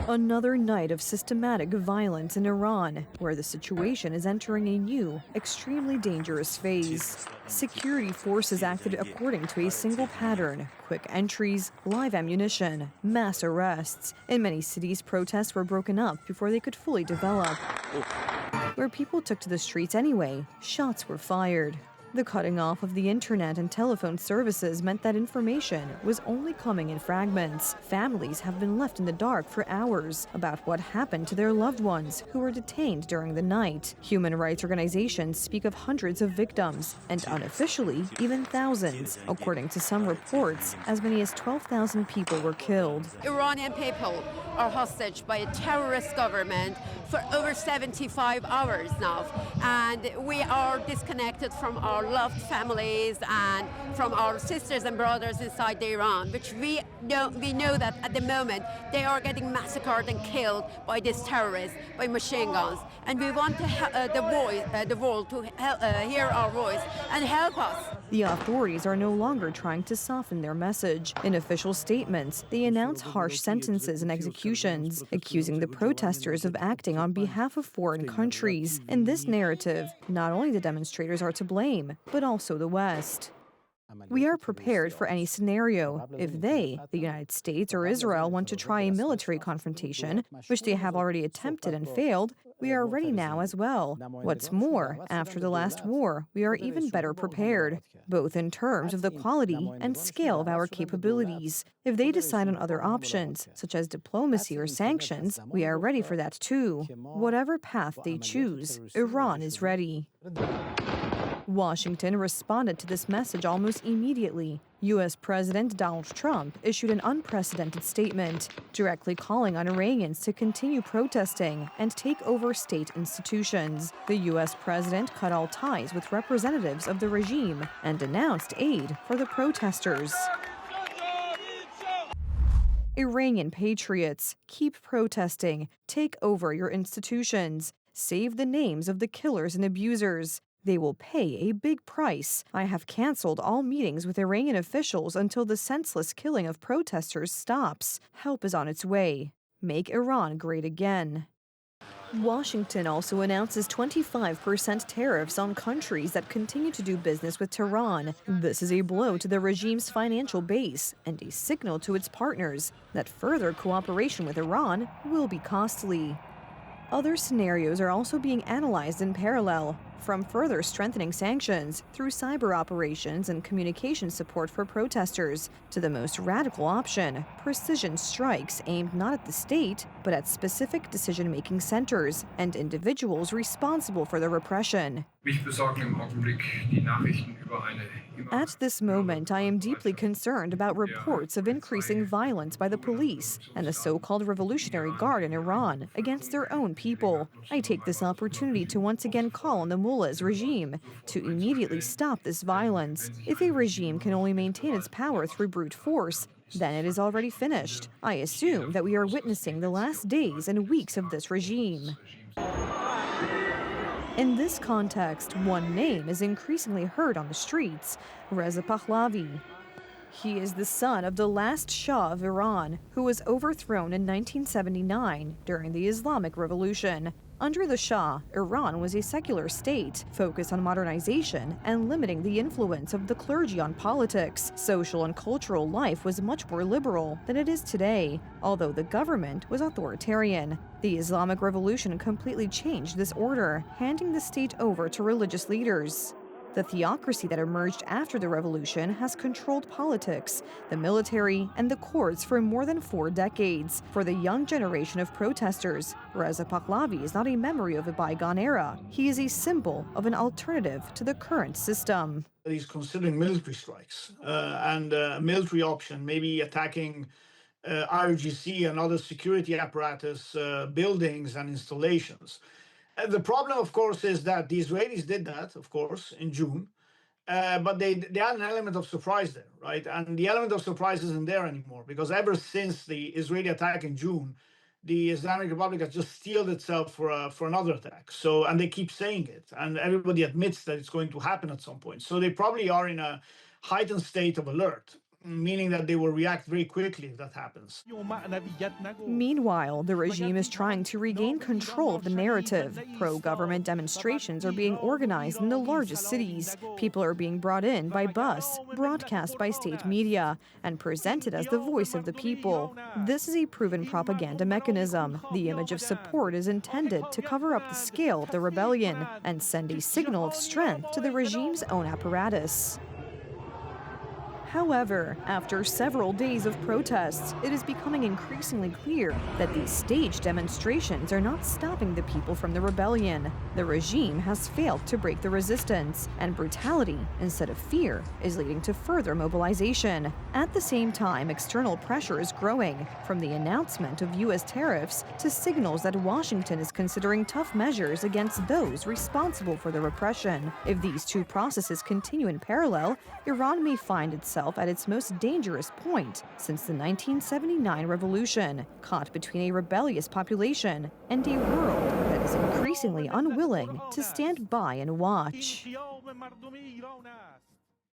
Another night of systematic violence in Iran, where the situation is entering a new, extremely dangerous phase. Security forces acted according to a single pattern: quick entries, live ammunition, mass arrests. In many cities, protests were broken up before they could fully develop. Where people took to the streets anyway, shots were fired. The cutting off of the internet and telephone services meant that information was only coming in fragments. Families have been left in the dark for hours about what happened to their loved ones who were detained during the night. Human rights organizations speak of hundreds of victims, and unofficially, even thousands. According to some reports, as many as 12,000 people were killed. Iranian people are hostage by a terrorist government for over 75 hours now, and we are disconnected from our loved families and from our sisters and brothers inside Iran, which we know that at the moment they are getting massacred and killed by these terrorists, by machine guns, and we want the world to hear our voice and help us. The authorities are no longer trying to soften their message. In official statements, they announce harsh sentences and executions, accusing the protesters of acting on behalf of foreign countries. In this narrative, not only the demonstrators are to blame, but also the West. We are prepared for any scenario. If they, the United States or Israel, want to try a military confrontation, which they have already attempted and failed, we are ready now as well. What's more, after the last war, we are even better prepared, both in terms of the quality and scale of our capabilities. If they decide on other options, such as diplomacy or sanctions, we are ready for that too. Whatever path they choose, Iran is ready. Washington responded to this message almost immediately. U.S. President Donald Trump issued an unprecedented statement, directly calling on Iranians to continue protesting and take over state institutions. The U.S. president cut all ties with representatives of the regime and announced aid for the protesters. Iranian patriots, keep protesting, take over your institutions, save the names of the killers and abusers. They will pay a big price. I have canceled all meetings with Iranian officials until the senseless killing of protesters stops. Help is on its way. Make Iran great again. Washington also announces 25% tariffs on countries that continue to do business with Tehran. This is a blow to the regime's financial base and a signal to its partners that further cooperation with Iran will be costly. Other scenarios are also being analyzed in parallel, from further strengthening sanctions through cyber operations and communication support for protesters to the most radical option: precision strikes aimed not at the state, but at specific decision-making centers and individuals responsible for the repression. At this moment, I am deeply concerned about reports of increasing violence by the police and the so-called Revolutionary Guard in Iran against their own people. I take this opportunity to once again call on the mullah's regime to immediately stop this violence. If a regime can only maintain its power through brute force, then it is already finished. I assume that we are witnessing the last days and weeks of this regime. In this context, one name is increasingly heard on the streets: Reza Pahlavi. He is the son of the last Shah of Iran, who was overthrown in 1979 during the Islamic Revolution. Under the Shah, Iran was a secular state, focused on modernization and limiting the influence of the clergy on politics. Social and cultural life was much more liberal than it is today, although the government was authoritarian. The Islamic Revolution completely changed this order, handing the state over to religious leaders. The theocracy that emerged after the revolution has controlled politics, the military, and the courts for more than 4 decades. For the young generation of protesters, Reza Pahlavi is not a memory of a bygone era. He is a symbol of an alternative to the current system. He's considering military strikes and a military option, maybe attacking IRGC and other security apparatus, buildings and installations. The problem, of course, is that the Israelis did that, of course, in June, but they had an element of surprise there, right? And the element of surprise isn't there anymore, because ever since the Israeli attack in June, the Islamic Republic has just steeled itself for another attack. So, and they keep saying it, and everybody admits that it's going to happen at some point. So they probably are in a heightened state of alert. meaning that they will react very quickly if that happens. Meanwhile, the regime is trying to regain control of the narrative. Pro-government demonstrations are being organized in the largest cities. People are being brought in by bus, broadcast by state media, and presented as the voice of the people. This is a proven propaganda mechanism. The image of support is intended to cover up the scale of the rebellion and send a signal of strength to the regime's own apparatus. However, after several days of protests, it is becoming increasingly clear that these staged demonstrations are not stopping the people from the rebellion. The regime has failed to break the resistance, and brutality, instead of fear, is leading to further mobilization. At the same time, external pressure is growing, from the announcement of U.S. tariffs to signals that Washington is considering tough measures against those responsible for the repression. If these two processes continue in parallel, Iran may find itself at its most dangerous point since the 1979 revolution, caught between a rebellious population and a world that is increasingly unwilling to stand by and watch.